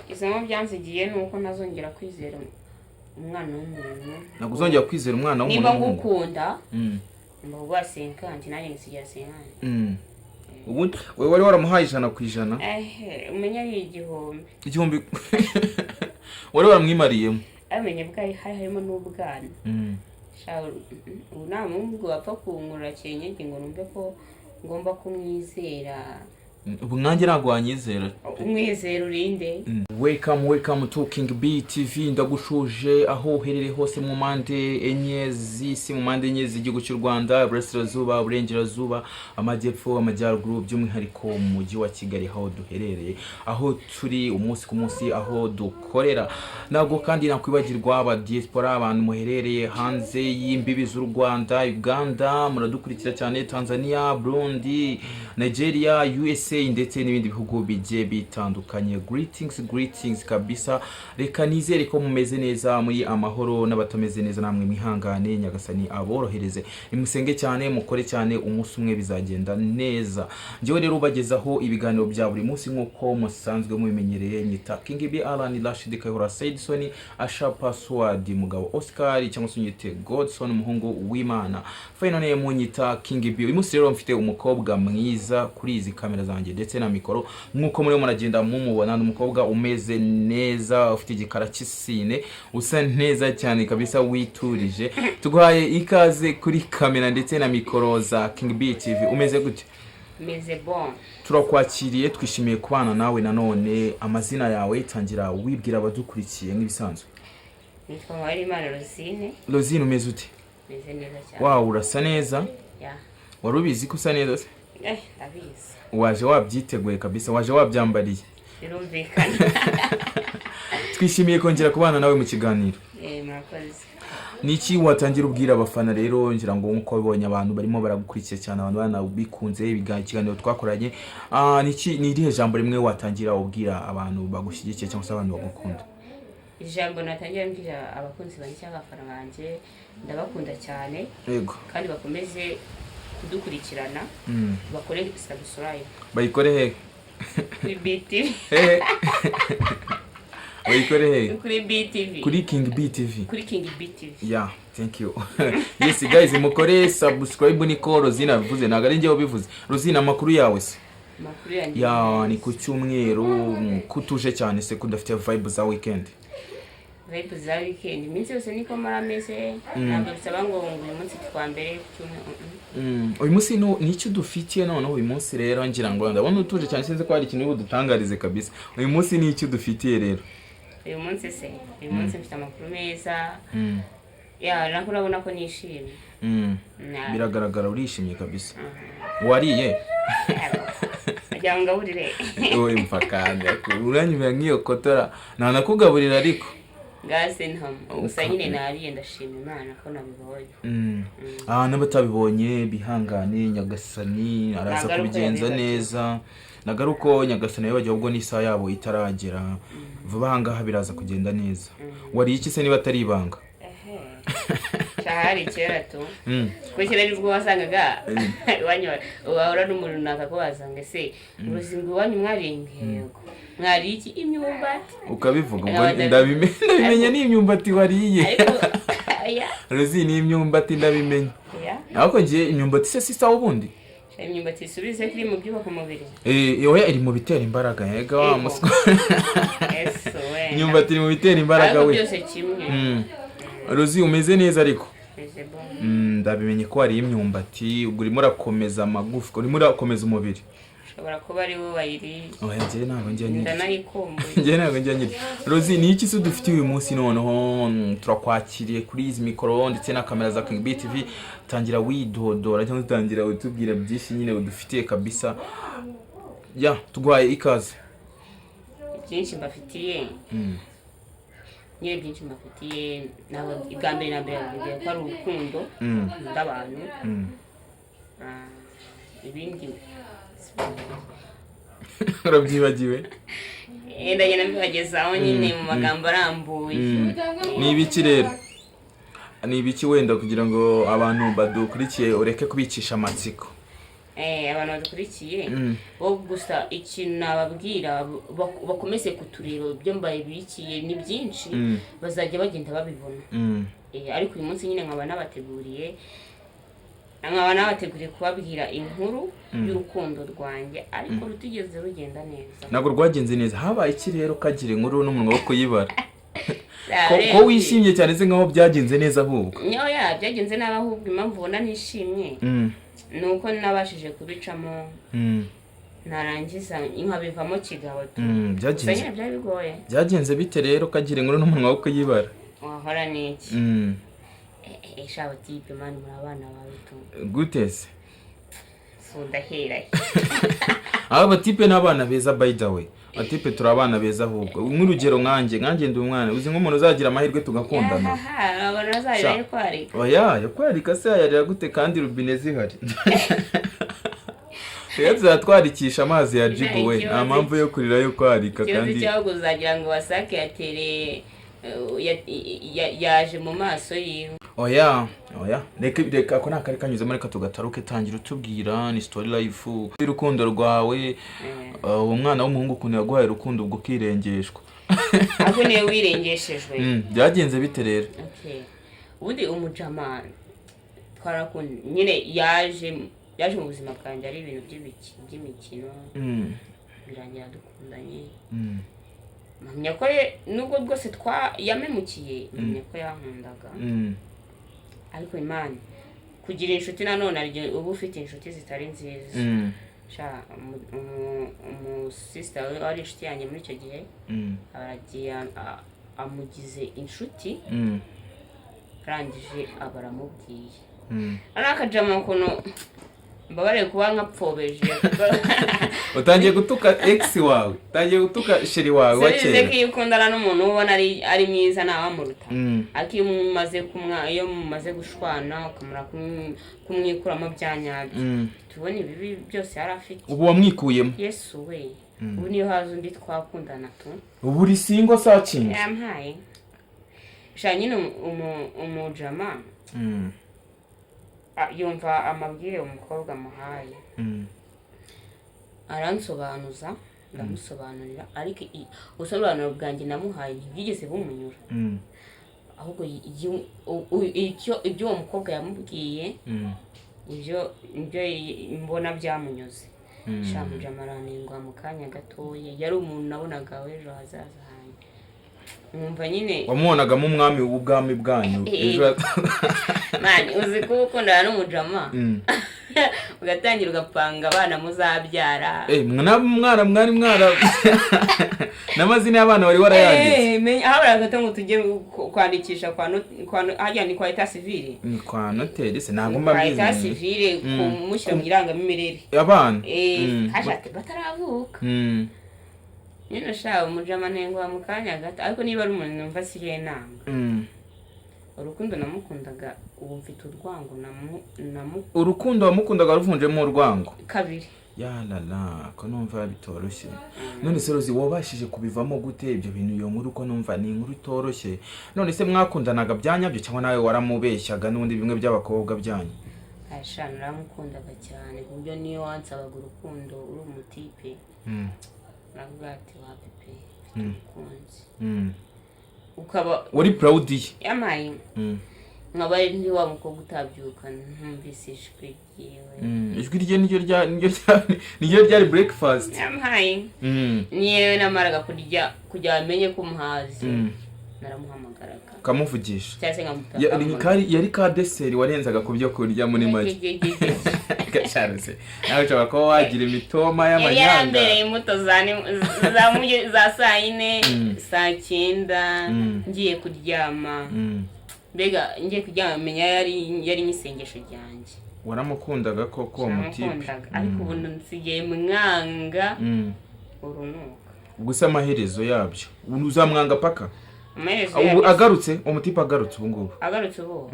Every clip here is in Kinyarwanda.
Isomo byansigiye nuko ntazongera kwizera umwana w'umuntu. Naguzongera kwizera umwana w'umuntu. Niba ngukunda. Mba gwasenka nti nanye nsigira senkani. Ubu wewe wari waramuhaye 100%. Umenya ari igihombe. Igihombe. Wari waramwimariyemo. Amenye bwayi harimo n'ubwana. Una mungu wapfa kunkura cyenyege ngo numve ko ngomba kumwizera. Ubu nanjye ntago wanyizera. Umwizera urinde. Welcome to King B TV. Ndagushuje aho uherereye hose mu mande enye z'isi, mu mande enye z'igihugu cy'u Rwanda, Burasirazuba, Burengerazuba, Amajyepfo, Amajyaruguru, by'umwihariko mu mujyi wa Kigali aho duherereye, aho turi umunsi ku munsi, aho dukorera. Ntabwo kandi nakwibagirwa aba diaspora, abantu muherereye hanze y'imbibi z'u Rwanda, Uganda, muradukurikira cyane, Tanzania, Burundi, Nigeria, USA ndetse n'ibindi bihugu bigiye bitandukanye. Greetings kabisa. Reka nizere ko mumeze neza, muri amahoro, n'abatameze neza namwe mwihangane, nyagasani aborohereze. Nimusenge cyane, mukore cyane, umunsi umwe bizagenda neza. Njyewe rero ubagezaho ibiganiro bya buri munsi nk'uko musanzwe mubimenyereye. Nyita King B Alan Rashid Kayihura Saidson, Asha Password Mugabo Oscar, cyangwa se nyite Godson umuhungu w'Imana. Final name munyita King B. Uyu munsi rero mfite umukobwa mwiza kuri izi kamera zanjye ndetse na mikoro, nk'uko muri muragenda mumubona. Umukobwa umeze neza, ufite igikara cy'isine, usa neza cyane kabisa, witurije. Tuguhaye ikaze kuri kamera ndetse na mikoro za King B TV. Umeze gute? Meze bon. Turakwakiriye, twishimiye kubana nawe nanone. Amazina yawe tangira wibwira abadukurikiye nk'ibisanzwe. Nitwa Warimana Rosine. Rosine, umeze ute? Meze neza cyane. Wow, urasa neza. Wari ubizi ko usa neza se? Ndabizi. Waje wabyiteguye kabisa, waje wabyambariye. Birumvikana. Twishimiye kongera kubana nawe mu kiganiro. Murakoze. Niki watangira ubwira abafana rero, ngira ngo nko bibonye abantu barimo baragukurikiye cyane, abantu bana bikunze ikiganiro twakoranye. Niki ni irihe jambo rimwe watangira ubwira abantu bagushyigikiye cyangwa se abantu bagukunda? Ijambo natangira mbwira abakunzi banje cyangwa abafana banje, ndabakunda cyane. Yego. Kandi bakomeze kudukurikirana. Bakore subscribe. Bayikore he? Kuri BTV. Bayikore he? Kuri BTV. Kuri King B TV. Kuri King B TV. Yeah, thank you. Yes guys, mukore subscribe niko Rosine avuze, naga ari njye wabivuze. Rosine, amakuru yawe se? Amakuru yanjye. Ya, ni ku cyumweru kutuje cyane se, kudafite vibe za weekend. Vibe za weekend iminsi yose niko marameze, ntabwo bisaba ngo uyu munsi twa mbere uyu munsi ni icyo dufitiye noneho. Uyu munsi rero ngira ngo ndabona utuje cyane, sinzi ko hari ikintu udutangarize kabisa. Uyu munsi ni icyo dufitiye rero. Uyu munsi mfite amakuru meza. Nako urabona ko nishimye. Biragaragara urishimye kabisa. Wariye? Ajya ngaburire. Oye mfakanda, uranyumira nk'iyo kotora, nanakugaburira ariko. Gase ntamu. Gusa nyine nariye, ndashima Imana ko nabibonye. N'abatabibonye bihangane, nyagasani araza kubigenza neza. Nagaruko nyagasani yabaje ubwo n'isaha yabo itaragera. Vuba hangaha biraza kugenda neza. Wari iki se niba atari ibanga? Cyahari kera tu. Kwekera nibwo wasangaga wanywa wahora n'umuntu nakakubazanga se uruzingo wanyu mwaringe. Mwari iki? Imyumbati. Ukabivuga ngo ndabimenya ni imyumbati wariye. Rozi, ni imyumbati ndabimenya. Ariko ngiye imyumbati se sisa ubundi. Imyumbati isubize kuri mu byubaka umubiri. Oya iri mu bitera imbaraga, yega wa muswa. Imyumbati iri mu bitera imbaraga we. Byose kimwe. Rozi, umeze neza ariko? Meze bon. Ndabimenye ko ari imyumbati, ubwo urimo urakomeza amagufwa, urimo urakomeza umubiri. Ushobora kuba ari wowe wayiri. Oya njye ntabwo njya nyiri. Ndanayikomboye. Njye ntabwo njya nyiri. Rozi, ni iki se dufite uyu munsi noneho? Turakwakiriye kuri izi mikoro ndetse na kamera za King B TV. Tangira widodora cyangwa utangira utubwira byinshi nyine udufitiye kabisa. Tuguhaye ikaze. Byinshi mbafitiye. Nyine byinshi mbafitiye, nawe igambere na mbere ko ari urukundo ndabantu. Ibindi urabyibagiwe? Ndagenda mbibagezaho nyine mu magambo arambuye. Ni ibiki rero? Ni ibiki wenda kugira ngo abantu badukurikiye ureke kubicisha amatsiko? abantu badukurikiye bo gusa ikintu nababwira bakomeze kutureba ibyo mbaye bikiye ni byinshi bazajya bagenda babibona ariko uyu munsi nyine nkaba nabateguriye kubabwira inkuru y'urukundo rwanjye ariko rutigeze rugenda neza. Ntabwo rwagenze neza. Habaye iki rero kagira inkuru n'umunwa wo kuyibara? Ko wishimye cyane se nkaho byagenze neza ahubwo? Nyoya byagenze nabi ahubwo impamvu ubona nishimye nuko nabashije kubicamo narangiza nkabivamo kigabo tu. Byagenze byari bigoye. Byagenze bite rero kagira inkuru n'umunwa wo kuyibara? Wahora niki? Shaho tipe mani murabana bawe tu. Gutese? Sundahera. Aba tipe n'abana beza by the way. Atipe turabana beza ahubwo. Nk'urugero nkanjye ndi umwana. Uzi nk'umuntu uzagira amahirwe tugakundana. Abantu bazarira yo kwarika. Oya, yo kwarika se yarira gute kandi rubine zihari. Tuzatwarikisha amazi ya jibu we. Nta mpamvu yo kurira yo kwarika kandi. Kibazo cyago uzagira ngo wasake yatere yaje mu maso yiwe. Oya reka ko nakari kanyuzemo reka tugataruke tangira utubwira ni story life y'urukundo rwawe. Uwo mwana w'umuhungu kuntu yaguhaye urukundo ubwo kirengeshwa. Ako niwe wirengeshejwe. Byagenze bite rero? Ubundi umujama twarakunda nyine yaje mu buzima bwanjye ari ibintu by'imikino birangira dukundanye. Mpamya ko nubwo bwose yamemukiye mpamya ko yankundaga ariko Imana kugira inshuti nanone ari ubu ufite inshuti zitari nziza. Sister wari inshuti yanjye muri icyo gihe aragiye amugize inshuti arangije abaramubwiye arakajama kono mbabare kuba nkapfobeje. Utangiye gutuka ex wawe, utangiye gutuka sheri wawe wakera. Seze yukundana n'umuntu ubona ari mwiza nawamuruta. Aki iyo mumaze gushwana ukamura kumwikuramo byanyabyo. Tubone ibi byose yarafite. Ubu wamwikuyemo? Yesu we. Ubu niyo hazo ndi twakundana tu. Ubu uri single searching? Yampaye. Shanyine umujama. Yumva amabwire umukobwa muhaye. Aransobanuza ndamusobanurira ariko usobanuro bwanjye namuhaye ntibigeze bumunyura. Ahubwo ibyo uwo mukobwa yamubwiye ibyo mbona byamunyuze. Shamujama aranengwa mu kanya gatoye yari umuntu nabonaga w'ejo hazaza hanjye. Mwumva nyine wamubonagamo umwami w'ubwami bwanyu ejo. Mani uzi ko ukundana n'umujama ugatangira ugapanga abana muzabyara. Mwana mwari n'amazina y'abana wari warayanditse. Habura gato ngo tujye kwandikisha hajya ni kwa etat civile. Kwa noteri se ntabwo mbabizi. Kwa etat civile kumushyira mu irangamimerere. Abana hashate bataravuka. Nyine shaho umujama ntengwa mu kanya gato ariko niba ari umuntu numva siriye nanga. Urukundo namukundaga ubu mfite urwango urukundo wamukundaga ruvunjemo urwango kabiri. Yalala ko numva bitoroshye. None se Rozi wabashije kubivamo gute ibyo bintu iyo nkuru ko numva ni inkuru itoroshye. None se mwakundanaga byanyabyo cyangwa nawe waramubeshyaga n'undi bimwe by'abakobwa byanyu? Asha naramukundaga cyane kuburyo niyo wansabaga urukundo uri umutipe navuga ati wa pepe ukunzi. Ukaba uri proud ye? Yamaye. Nkaba ndi wa mukobwa utabyuka ntumvise ijwi ryiwe. Ijwi rye niryo ryari breakfast. Yamaye. Niyewe namaraga kujya amenye ko muhazi. Naramuhamagaraga. Kamuvugisha. Cyase nkamutaka. Yari ka dessert warenzaga ku byo kurya muri make. Gasharose. Nawe ushobora kuba wagira imitoma y'amanyanga. Yarambere imbuto za saa 4 saa 9 ngiye kuryama. Mbega ngiye kuryama menya yari nyisengesho ryanjye. Waramukundaga koko mutipe. Ariko ubu nsigiye mwanga urunuka. Gusa amaherezo yabyo uzamwanga paka. Amaherezo agarutse umutipe agarutse ubu ngubu. Agarutse ubu.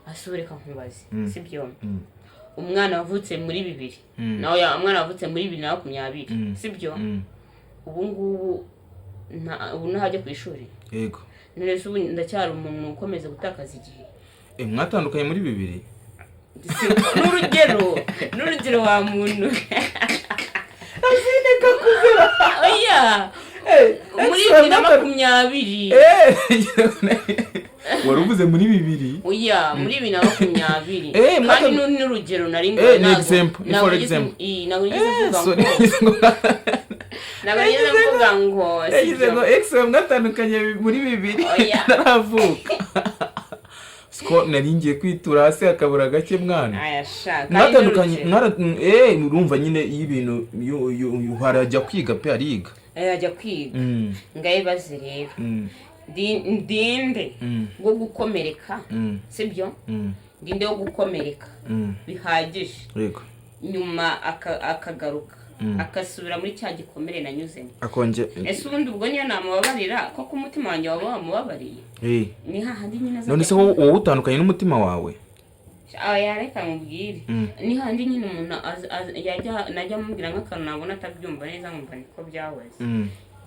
Asubireka nkubaze. Sibyo. Umwana wavutse muri 2000 nawe umwana wavutse muri 2020 sibyo. Ubu ngubu nahajya ku ishuri. Yego. None ubu ndacyari umuntu ukomeza gutakaza igihe. Mwatandukanye muri 2000? n'urugero wa muntu azineka kuzera oya muri 2020 wari uvuze muri 2000 oya muri 2020 kandi n'urugero nari ngo ni example for example nageze mvuga ngo exam ngatandukanye muri 2000 naravuka Sko naringiye kwitura hasi akabura gake mwana natandukanye urumva nyine y'ibintu harajya kwiga pe ariga ajya kwiga ngaye bazi rero ndinde bwo gukomereka sibyo ndinde wo gukomereka bihagije yego nyuma akagaruka akasubira muri cya gikomere nanyuzemo akonje ese ubundi ubwo niyo namubabarira ko ku mutima wanjye waba wamubabariye ni hahandi nyine none se wowe utandukanye n'umutima wawe yareka mubwire ni handi nyine umuntu najya mubwira nk'akantu nabona atabyumva neza nkumva niko byahoze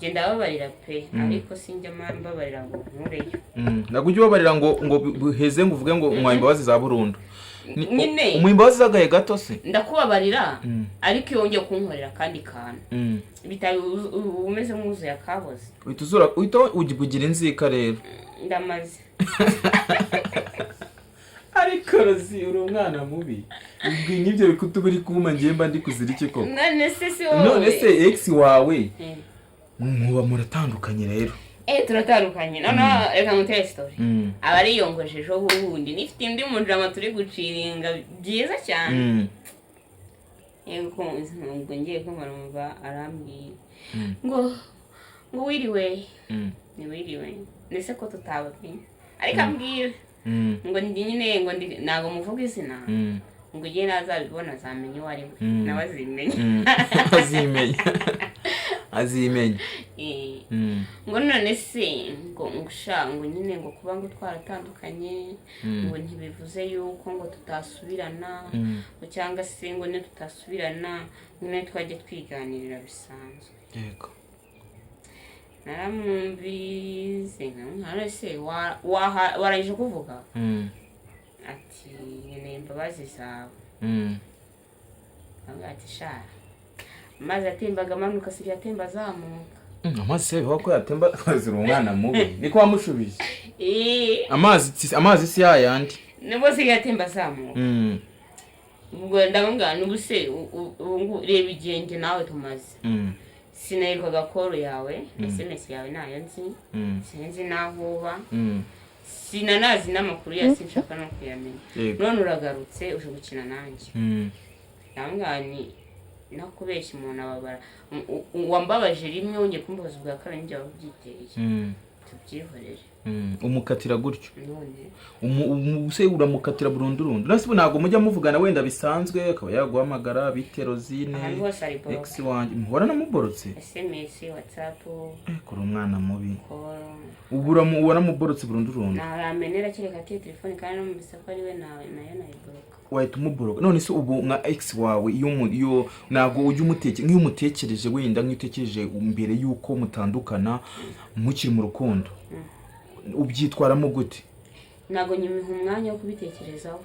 genda babarira pe ariko sinjya mbabarira ngo nkureyo ntabwo ujye ubabarira ngo buheze ngo uvuge ngo mwayimbabazi za burundu umwimbabazi zagaye gato se ndakubabarira ariko iyo wongeye kunkorera kandi kantu bitari umeze nk'uzuye akaboze uhita ugira inzika rero ndamaze ariko rozi uri umwana mubi ubwo n'ibyo bikutu biri kuma ngemba ndi kuzira iki koko none se ex wawe muba muratandukanye rero turatandukanye none reka ngutere story abari yongojeje ubundi nifite indi mujama turi guciringa byiza cyane yego ngo ngiye kumva arambwiye ngo wiriwe ni wiriwe nese ko tutabapinye ariko ambwira ngo ndi nyine ngo nago muvuga izina ngo ugiye nazabibona azamenya uwo ari we nawe azimenya ngo none se ngo nyine ngo kuba ngo twaratandukanye ngo ntibivuze yuko ngo tutasubirana cyangwa se ngo ne tutasubirana nyine twajye twiganirira bisanzwe yego naramwumvise nka se warangije kuvuga ati nkeneye imbabazi zawe ati sha amazi atembaga amanuka asigaye atemba azamuka amazi se ko yatemba azira umwana mubi niko wamushubije amazi si yayandi nibwo asigaye atemba azamuka ubwo ndabona n'ubuse reba igenge nawe tumaze sinayirwaga koro yawe SMS yawe nayo nzi sinzi naho uba sinanazi n'amakuru ya sinshaka no kuyamenya none uragarutse uje gukina nanjye ndamwani nakubeshya umuntu ababara wambabaje rimwe wongeye kumbaza ubwa kabiri njye wabyiteye tubyihorere umukatira gutyo se uramukatira burundu nasibu ntabwo mujya muvugana wenda bisanzwe akaba yaguhamagara biterozine ex wanjye muhora namuborotse SMS whatsapp kuri umwana mubi ubura muborotse burundu naramenera kereka telefone kandi no mubisako ari we nayo nayiboroka wahita umuboroka none se ubu nka ex wawe iyo ntabwo ujya nk'iyo umutekereje wenda nk'utekereje mbere yuko mutandukana mukiri mu rukundo ubyitwaramo gute ntabwo nyimiha umwanya wo kubitekerezaho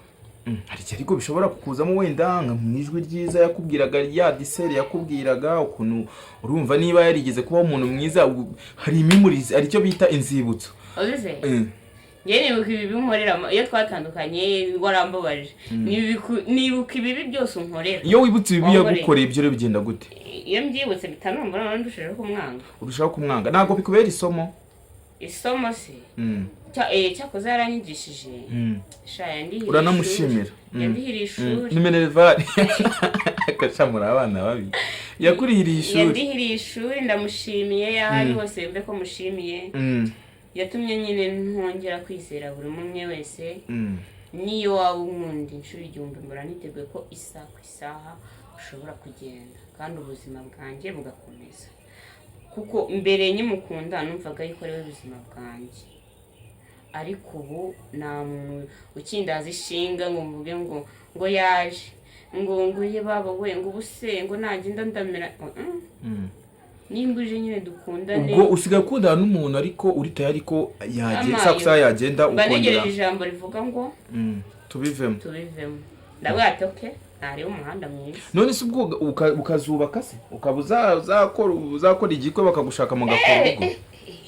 ariko bishobora kukuzamo wenda nka mu ijwi ryiza yakubwiraga ya diseri yakubwiraga ukuntu urumva niba yarigeze kuba umuntu mwiza hari imimurizi aricyo bita inzibutso ubize njye nibuka ibi binkorera iyo twatandukanye warambabaje nibuka ibibi byose unkorera iyo wibutse ibibi yagukoreye ibyo rero bigenda gute iyo mbyibutse bitanumva none ndushijeho kumwanga urushaho kumwanga ntabwo bikubera isomo se cyakoze yaranyigishije uranamushimira yandihiriye ishuri ni Minervari akacamura abana babi yakurihiriye ishuri yandihiriye ishuri ndamushimiye yahari hose mbe ko mushimiye yatumye nyine ntongera kwizera buri umwe wese niyo waba unkunda inshuro igihumbi mbura niteguye ko isaha ku isaha ushobora kugenda kandi ubuzima bwanjye bugakomeza kuko mbere nyimukunda numvaga yuko ari we ubuzima bwanjye ariko ubu nta muntu ukindaza ishinga ngo mvuge ngo yaje ngo ye baba we ngo ubuse ngo nagenda ndamera nimba uje nyine dukundane ubwo usigaye ukundana n'umuntu ariko uri tayari ko yagenda yagenda ukongera banegereje ijambo rivuga ngo tubivemo ndabwira ati okay ntari umuhanda mwiza. None se ubwo ukazubaka se ukaba uzakora igikwe bakagushaka mu gakora ubwo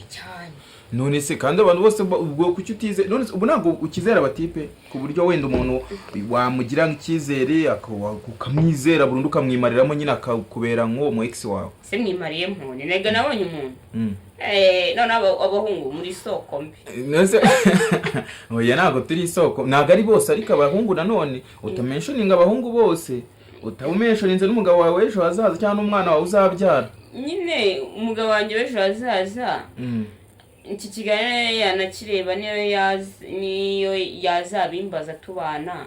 cyane. None se kandi abantu bose ubwo kuki utize none ubu ntabwo ukizera abatipe ku buryo wenda umuntu wamugira nk'ikizere ukamwizera burundu ukamwimariramo nyine akakubera nk'uwo mu ex wawe. Se mwimariye mpone nega nabonye umuntu none abahungu muri soko mbi. Nose oya ntabwo turi isoko ntabwo ari bose ariko abahungu nanone utamentioninga abahungu bose utamentioninze n'umugabo wawe ejo hazaza cyangwa n'umwana wawe uzabyara. Nyine umugabo wanjye w'ejo hazaza iki kiganiro yanakireba niyo yazabimbaza tubana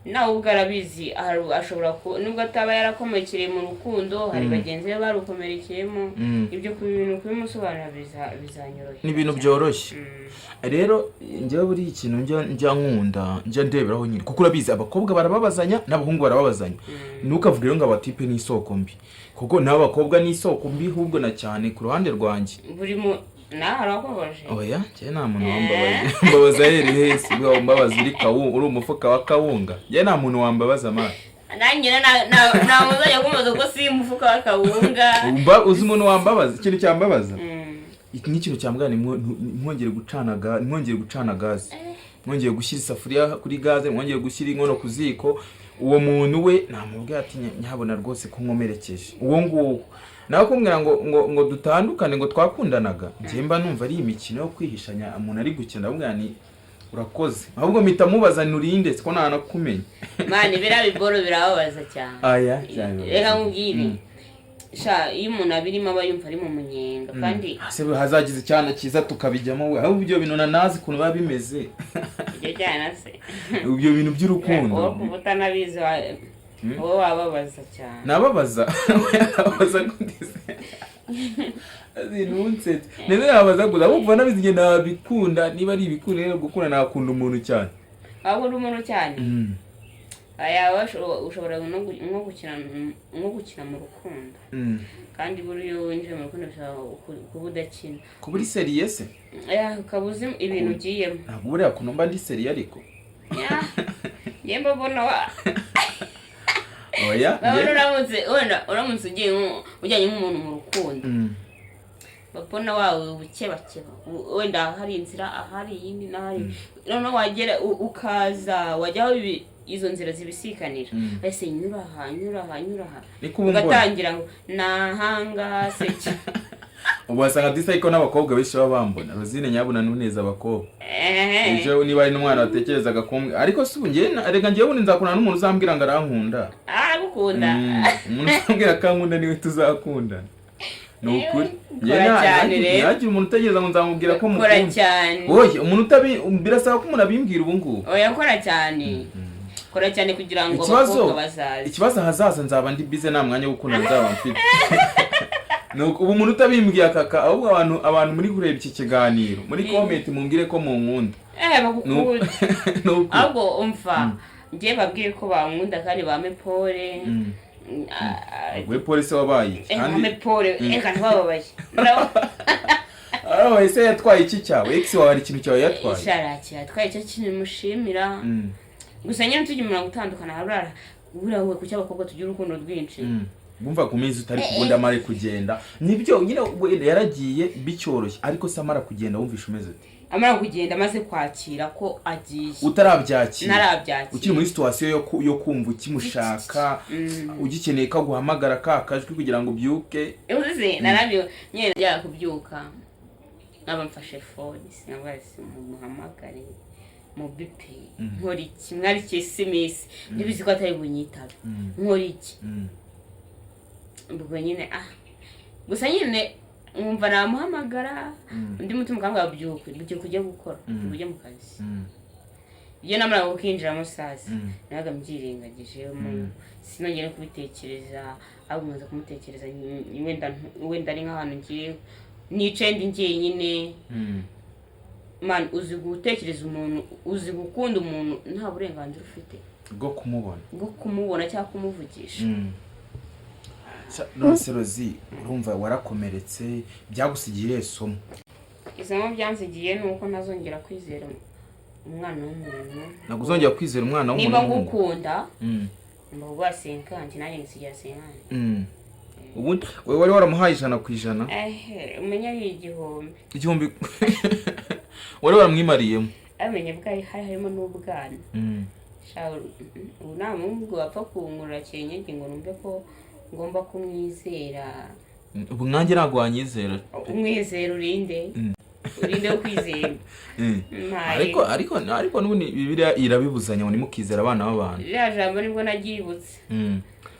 nawe ubwo arabizi ashobora nubwo ataba yarakomerekeye mu rukundo hari bagenzi be barukomerekeyemo ibyo bintu kubimusobanura bizanyoroshye ni ibintu byoroshye. Rero njyewe buri ikintu njya nkunda njya ndeberaho nyine kuko urabizi abakobwa barababazanya n'abahungu barababazanya ntukavuge rero ngo abatipe ni isoko mbi kuko n'abakobwa ni isoko mbi ahubwo na cyane ku ruhande rwanjye buri mu naharakobaje. Oya cye nta muntu wambabaza mbabaza hese bwa mbabaza uri umufuka wa kawunga ye nta muntu wambabaza amazi nanjye na muzajya kumaza ko si umufuka wa kawunga uzi umuntu wambabaza ikintu cyambabaza n'ikintu cyambwana mwongere gucana gaze mwongere gushyira isafuriya kuri gaze mwongere gushyira inkono ku ziko uwo muntu we namubwira ati nyabona rwose ko nkomerekeje uwo nguwo nawe kumbwira ngo dutandukane ngo twakundanaga njemba numva ari imikino yo kwihishanya umuntu ari gukina ndabwira ni urakoze ahubwo mpita mubaza nurinde ko ntanakumenya mani birabiboro birababaza cyane. Aya reka nkubwire sha iyo umuntu abirimo aba yumva ari mu munyenga kandi hazagize cyane cyiza tukabijyamo we ahubwo ibyo bintu nanazi kuntu biba bimeze ibyo cyane se ibyo bintu by'urukundo wowe utanabizi wowe wababaza cyane. Nababaza kundize azinunse nene nabaza guza ubwo nabizi nabikunda niba ari ibikunda rero gukunda nakunda umuntu cyane. Akunda umuntu cyane aya ushobora nko gukina mu rukundo kandi buriyo winjiye mu rukundo bisaba kuba udakina kuba uri seriye se ukabuze ibintu ugiyemo ntabwo buriya kuntu mba ndi seriye ariko yemba mbona oya uramutse ujyanye nk'umuntu mu rukundo babona wawe bukebakeba wenda hari inzira ahari iyindi n'ahari noneho wagera ukaza wajyaho izo nzira zibisikanira ese nyura aha ugatangira ngo nahanga seke ubasanga disayiko n'abakobwa benshi baba bambona Rosine nyabuna nuneza abakobwa ejo niba ari n'umwana watekerezaga kumbwa ariko si ngiye rega ngiye bundi nzakundana n'umuntu uzambwira ngo arankunda aragukunda umuntu uzambwira akankunda niwe tuzakundana nukuri yagira umuntu utegereza ngo nzamubwira ko mukunda oya umuntu birasaba ko umuntu abimbwira ubu ngubu oya kora cyane kugira ngo abakobwa bazaze ikibazo hazaza nzaba ndi bize nta mwanya wo gukunda nzaba mfite ubu umuntu utabimbwiye akaka ahubwo abantu muri kureba iki kiganiro muri comment mumbwire ko munkunda bagukunda ahubwo umva ngiye babwire ko bankunda kandi bame pole we polisi wabaye kandi pole eka ntibababaye ese yatwaye iki cyawe ex wawe hari ikintu cyawe yatwaye isharaki yatwaye icyo kintu mushimira gusa nyine tujye umuntu gutandukana harara buriya ku cy'abakobwa tugira urukundo rwinshi bumva ku mezi utari kubunda amare kugenda nibyo nyine yaragiye bicyoroshye ariko se amara kugenda wumvisha umeze ute amara kugenda amaze kwakira ko agiye utarabyakira ukiri muri situation yo kumva ukimushaka ugikeneye ko guhamagara kakajwi kugira ngo byuke uzi narabyo nyine njya kubyuka nabamfashe phone sinabase muhamagare mu bipe nkori kimwari cy'SMS ndibizi ko atari bunyitabe nkori iki ubwo nyine gusa nyine umva namuhamagara undi mutima kanga byuko kujya gukora ujye mu kazi iyo namara gukinjira musaza naga mbyiringagije sinongera kubitekereza abo maze kumutekereza wenda ari nk'ahantu ngiye nicaye ndi nyine man uzi gutekereza umuntu uzi gukunda umuntu nta burenganzira ufite bwo kumubona cyangwa kumuvugisha. Nonse Rozi urumva warakomeretse byagusigiye isomo byansigiye nuko ntazongera kwizera umwana w'umuntu ntabwo uzongera kwizera umwana w'umuntu niba ngukunda mba ubasenkanje nanjye ngisigira senkanje ubundi wewe wari waramuhaye 100%? umenya ari igihumbi wari waramwimariyemo amenye bwari harimo n'ubwana ubu nta muntu wapfa kunkura cyenyege ngo numve ko ngomba kumwizera. Ubu nanjye ntabwo wanyizera. Umwizera urinde wo kwizera. ariko n'ubundi Bibiliya irabibuzanya ngo nimukizera abana b'abantu. Iriya jambo nibwo nagibutse.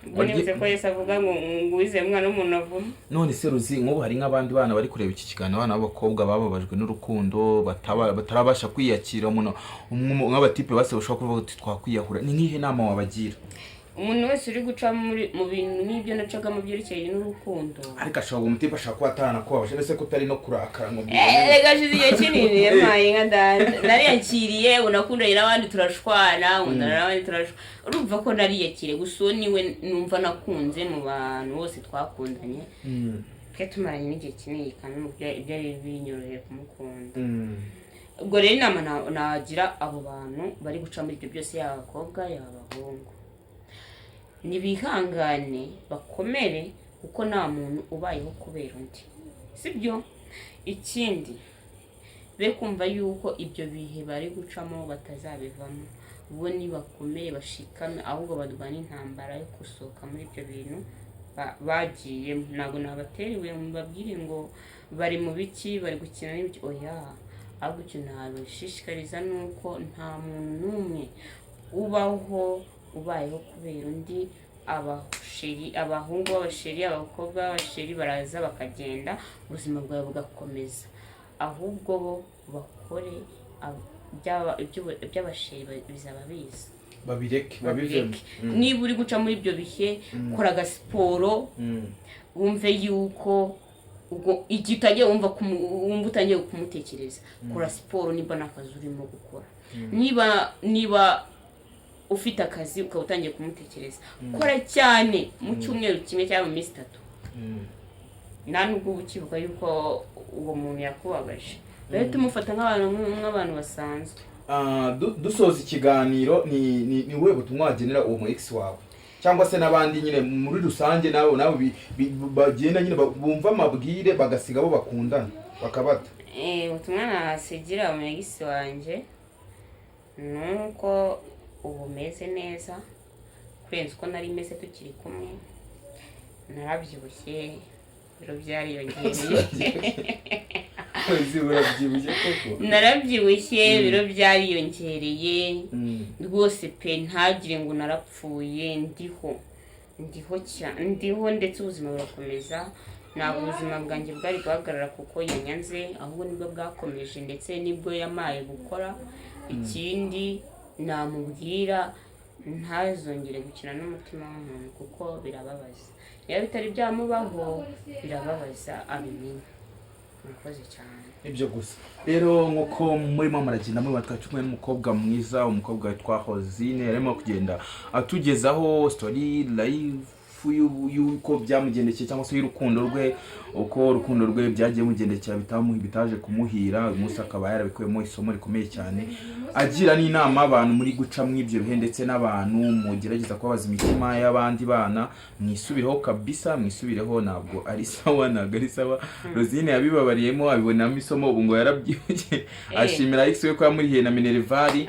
Nibutse ko Yesu avuga ngo wizeye umwana w'umuntu avuma. None se Ruzi nk'ubu hari nk'abandi bana bari kureba iki kiganiro, abana b'abakobwa bababajwe n'urukundo batarabasha kwiyakira nk'abatipe base bashobora kuvuga ati twakwiyahura. Ni nk'ihe nama wabagira? Umuntu wese uri guca mu bintu n'ibyo nacaga mu byerekeye n'urukundo, ariko ashobora umutipe ashaka kuba atanakubabaje ndetse ko utari no kurakara ngo gashize igihe kinini yamaye nka nariyakiriye unakundanye n'abandi turashwana n'abandi turashwana, urumva ko nariyakire gusa niwe numva nakunze mu bantu bose twakundanye twe tumaranye n'igihe kinini kandi mu byari binyoroheye kumukunda. Ubwo rero inama nagira abo bantu bari guca muri ibyo byose, yaba abakobwa yaba abahungu, nibihangane bakomere kuko nta muntu ubayeho kubera undi, sibyo? Ikindi be kumva yuko ibyo bihe bari gucamo batazabivamo, bo nibakomere bashikame ahubwo badwana intambara yo gusohoka muri ibyo bintu bagiye. Ntabwo nabateriwe mbabwire ngo bari mu biki bari gukina n'ibiki, oya, ahubwo icyo nabashishikariza nuko nta muntu n'umwe ubayeho kubera undi. Abahungu b'abasheri, abakobwa b'abasheri baraza bakagenda, ubuzima bwawe bugakomeza, ahubwo bo bakore iby'abasheri bizaba biza, babireke. Niba uri guca muri ibyo bihe kora agasiporo, wumve yuko igihe utagiye wumva utangiye kumutekereza, kora siporo niba n'akazi urimo gukora. Niba ufite akazi ukaba utangiye kumutekereza, kora cyane mu cyumweru kimwe cyangwa mu minsi 3, nta nubwo ukivuga yuko uwo muntu yakubabaje, rero tumufata nk'abantu basanzwe. Dusoza ikiganiro, ni wewe butumwa wagenera uwo mu ex wawe cyangwa se n'abandi nyine muri rusange, nabo bagenda nyine bumva amabwire bagasiga abo bakundana bakabata? Ubutumwa nasigira mu ex wanje nuko ubu meze neza kurenza uko nari meze tukiri kumwe. Narabyibushye, biro narabyibushye, biro byariyongereye rwose pe, ntagire ngo narapfuye. Ndiho ndetse ubuzima burakomeza. Ntabwo ubuzima bwanjye bwari guhagarara kuko yanyanze, ahubwo nibwo bwakomeje ndetse nibwo yamaye gukora. Ikindi namubwira ntazongere gukina n'umutima w'umuntu kuko birababaza, iyo bitari byamubaho birababaza, abimenye. Murakoze cyane. Ibyo gusa rero nkuko murimo muragenda muri batwacumwe n'umukobwa mwiza, umukobwa witwa Hozine, arimo kugenda atugezaho story live yuko byamugendekeye cyangwa se y'urukundo rwe, uko urukundo rwe byagiye mugendekera bitaje kumuhira. Uyu munsi akaba yarabikuyemo isomo rikomeye cyane, agira n'inama abantu muri guca mw'ibyo bihe ndetse n'abantu mugerageza kubabaza imitima y'abandi bana. Mwisubireho kabisa, mwisubireho, ntabwo ari sawa. Rosine yabibabariyemo, abibonamo isomo, ubu ngo yarabyibuye. Ashimira X we ko yamurihiye na Minervari.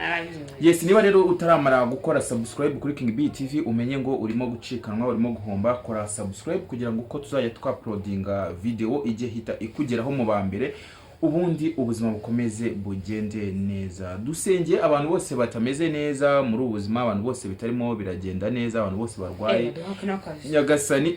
Yes, niba rero utaramara gukora subscribe kuri King B TV umenye ngo urimo gucikanwa, urimo guhomba. Kora subscribe kugira ngo uko tuzajya twaploadinga video ijye hita ikugeraho mu bambere, ubundi ubuzima bukomeze bugende neza. Dusenge abantu bose batameze neza muri ubuzima, abantu bose bitarimo biragenda neza, abantu bose barwaye. Nyagasani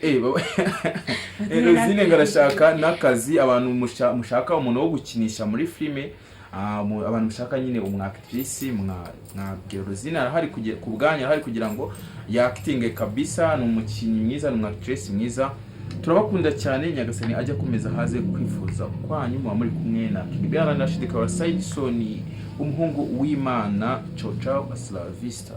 Rosine ngarashaka n'akazi, abantu mushaka umuntu wo gukinisha muri filme, abantu mushaka nyine umwactrice, mwabwira Rosine arahari ku bwanya, arahari kugira ngo yaactinge kabisa. Ni umukinnyi mwiza, ni umwactrice mwiza, turabakunda cyane. Nyagasani ajya akomeza haze kwifuza kwanyu, muba muri kumwe na King B na Shidika wa Side Sony, umuhungu w'Imana. Ciao ciao, hasta la vista.